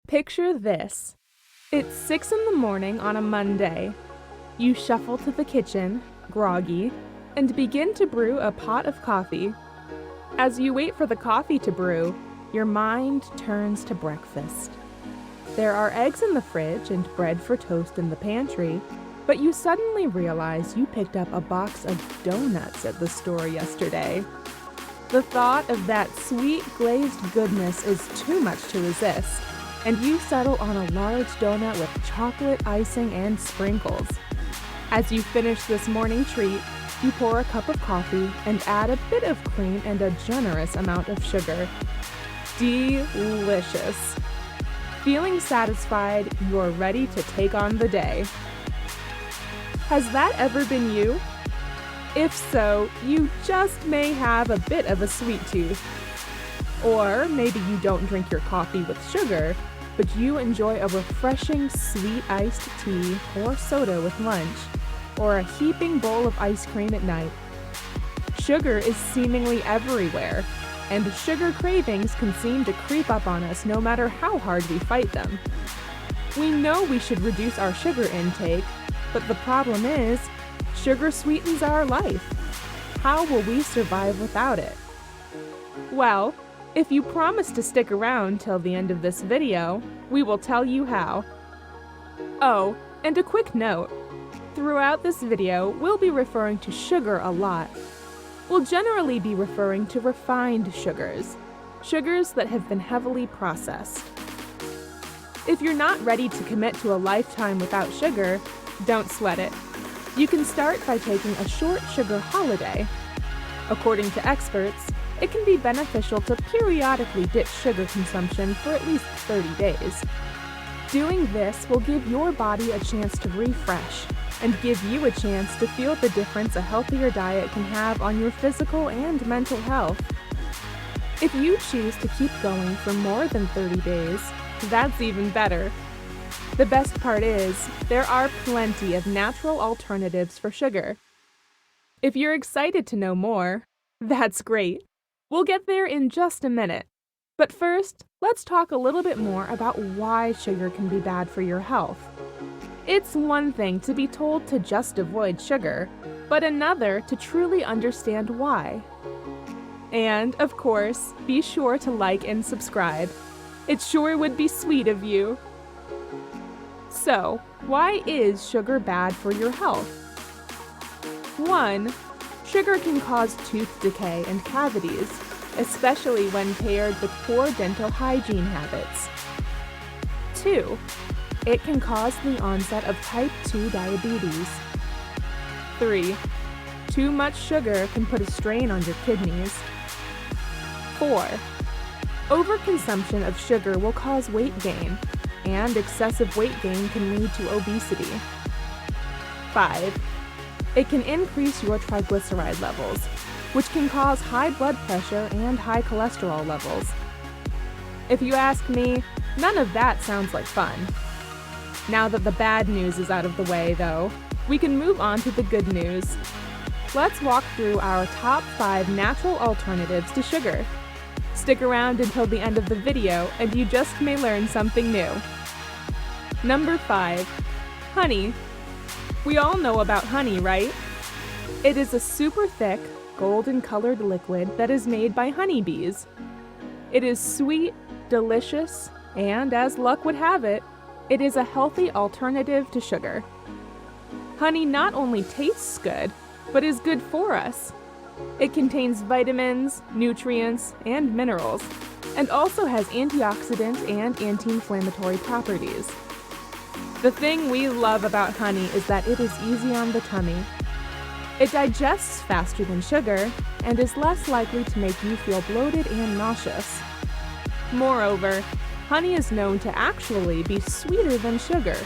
Picture this. It's 6 in the morning on a Monday. You shuffle to the kitchen, groggy, and begin to brew a pot of coffee. As you wait for the coffee to brew, your mind turns to breakfast. There are eggs in the fridge and bread for toast in the pantry, but you suddenly realize you picked up a box of donuts at the store yesterday. The thought of that sweet glazed goodness is too much to resist, and you settle on a large donut with chocolate icing and sprinkles. As you finish this morning treat, you pour a cup of coffee and add a bit of cream and a generous amount of sugar. Delicious. Feeling satisfied, you're ready to take on the day. Has that ever been you? If so, you just may have a bit of a sweet tooth. Or maybe you don't drink your coffee with sugar, but you enjoy a refreshing sweet iced tea or soda with lunch, or a heaping bowl of ice cream at night. Sugar is seemingly everywhere, and sugar cravings can seem to creep up on us no matter how hard we fight them. We know we should reduce our sugar intake, but the problem is, sugar sweetens our life. How will we survive without it? Well, if you promise to stick around till the end of this video, we will tell you how. Oh, and a quick note. Throughout this video, we'll be referring to sugar a lot. We'll generally be referring to refined sugars, sugars that have been heavily processed. If you're not ready to commit to a lifetime without sugar, don't sweat it. You can start by taking a short sugar holiday. According to experts, it can be beneficial to periodically ditch sugar consumption for at least 30 days. Doing this will give your body a chance to refresh and give you a chance to feel the difference a healthier diet can have on your physical and mental health. If you choose to keep going for more than 30 days, that's even better. The best part is, there are plenty of natural alternatives for sugar. If you're excited to know more, that's great. We'll get there in just a minute. But first, let's talk a little bit more about why sugar can be bad for your health. It's one thing to be told to just avoid sugar, but another to truly understand why. And, of course, be sure to like and subscribe. It sure would be sweet of you. So, why is sugar bad for your health? 1. Sugar can cause tooth decay and cavities, especially when paired with poor dental hygiene habits. 2. It can cause the onset of type 2 diabetes. 3. Too much sugar can put a strain on your kidneys. 4. Overconsumption of sugar will cause weight gain, and excessive weight gain can lead to obesity. 5. It can increase your triglyceride levels, which can cause high blood pressure and high cholesterol levels. If you ask me, none of that sounds like fun. Now that the bad news is out of the way, though, we can move on to the good news. Let's walk through our top 5 natural alternatives to sugar. Stick around until the end of the video and you just may learn something new. Number 5. Honey. We all know about honey, right? It is a super thick, golden-colored liquid that is made by honeybees. It is sweet, delicious, and as luck would have it, it is a healthy alternative to sugar. Honey not only tastes good, but is good for us. It contains vitamins, nutrients, and minerals, and also has antioxidant and anti-inflammatory properties. The thing we love about honey is that it is easy on the tummy. It digests faster than sugar, and is less likely to make you feel bloated and nauseous. Moreover, honey is known to actually be sweeter than sugar,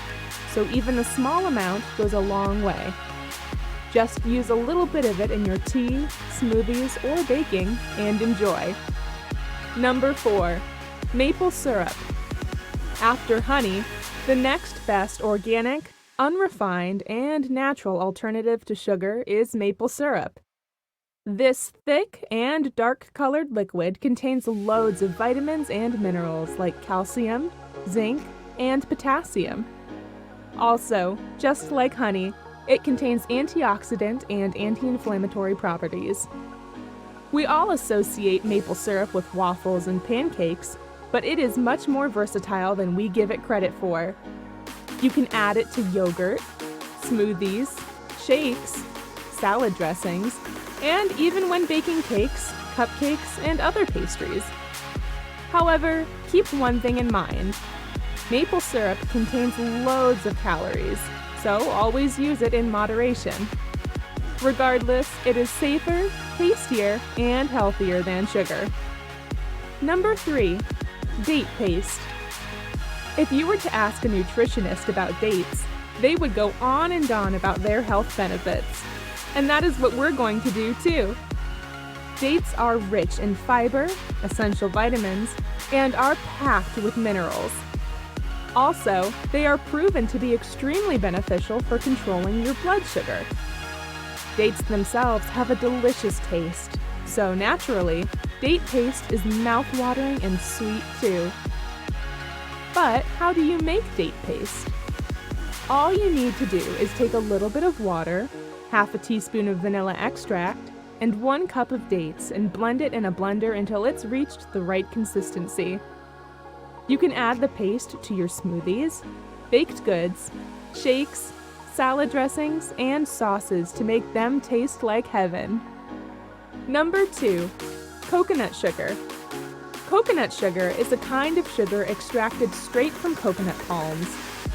so even a small amount goes a long way. Just use a little bit of it in your tea, smoothies, or baking, and enjoy. Number 4. Maple syrup. After honey, the next best organic, unrefined, and natural alternative to sugar is maple syrup. This thick and dark-colored liquid contains loads of vitamins and minerals like calcium, zinc, and potassium. Also, just like honey, it contains antioxidant and anti-inflammatory properties. We all associate maple syrup with waffles and pancakes, but it is much more versatile than we give it credit for. You can add it to yogurt, smoothies, shakes, salad dressings, and even when baking cakes, cupcakes, and other pastries. However, keep one thing in mind. Maple syrup contains loads of calories, so always use it in moderation. Regardless, it is safer, tastier, and healthier than sugar. Number 3. Date paste. If you were to ask a nutritionist about dates, they would go on and on about their health benefits. And that is what we're going to do too. Dates are rich in fiber, essential vitamins, and are packed with minerals. Also, they are proven to be extremely beneficial for controlling your blood sugar. Dates themselves have a delicious taste, so naturally, date paste is mouth-watering and sweet too. But how do you make date paste? All you need to do is take a little bit of water, half a teaspoon of vanilla extract, and 1 cup of dates and blend it in a blender until it's reached the right consistency. You can add the paste to your smoothies, baked goods, shakes, salad dressings, and sauces to make them taste like heaven. Number 2. Coconut sugar. Coconut sugar is a kind of sugar extracted straight from coconut palms,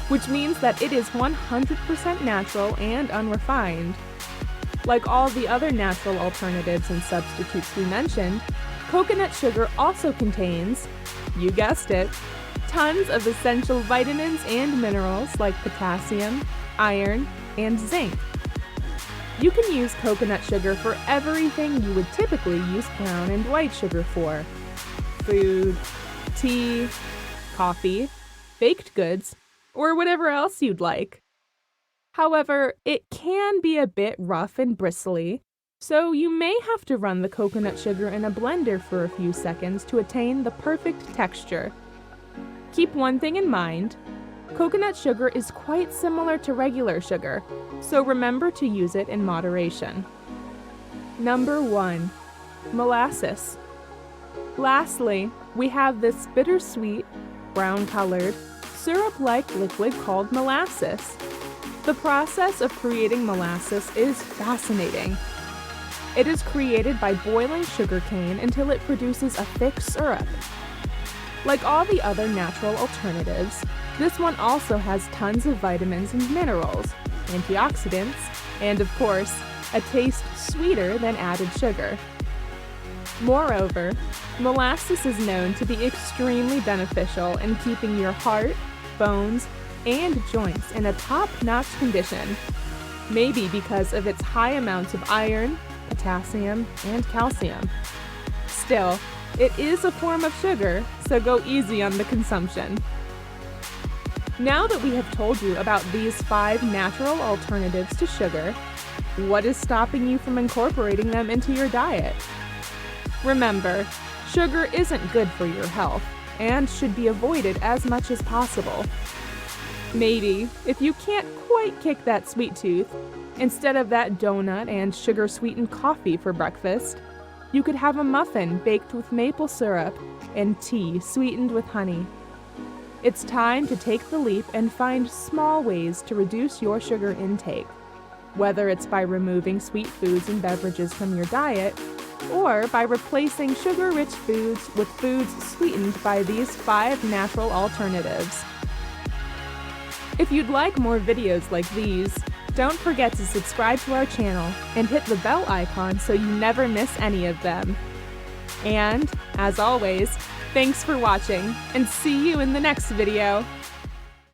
which means that it is 100% natural and unrefined. Like all the other natural alternatives and substitutes we mentioned, coconut sugar also contains, you guessed it, tons of essential vitamins and minerals like potassium, iron, and zinc. You can use coconut sugar for everything you would typically use brown and white sugar for: food, tea, coffee, baked goods, or whatever else you'd like. However, it can be a bit rough and bristly, so you may have to run the coconut sugar in a blender for a few seconds to attain the perfect texture. Keep one thing in mind. Coconut sugar is quite similar to regular sugar, so remember to use it in moderation. Number 1. Molasses. Lastly, we have this bittersweet, brown-colored, syrup-like liquid called molasses. The process of creating molasses is fascinating. It is created by boiling sugarcane until it produces a thick syrup. Like all the other natural alternatives, this one also has tons of vitamins and minerals, antioxidants, and of course, a taste sweeter than added sugar. Moreover, molasses is known to be extremely beneficial in keeping your heart, bones, and joints in a top-notch condition, maybe because of its high amounts of iron, potassium, and calcium. Still, it is a form of sugar, so go easy on the consumption. Now that we have told you about these 5 natural alternatives to sugar, what is stopping you from incorporating them into your diet? Remember, sugar isn't good for your health and should be avoided as much as possible. Maybe, if you can't quite kick that sweet tooth, instead of that donut and sugar-sweetened coffee for breakfast, you could have a muffin baked with maple syrup and tea sweetened with honey. It's time to take the leap and find small ways to reduce your sugar intake, whether it's by removing sweet foods and beverages from your diet, or by replacing sugar-rich foods with foods sweetened by these 5 natural alternatives. If you'd like more videos like these, don't forget to subscribe to our channel and hit the bell icon so you never miss any of them. And, as always, thanks for watching, and see you in the next video!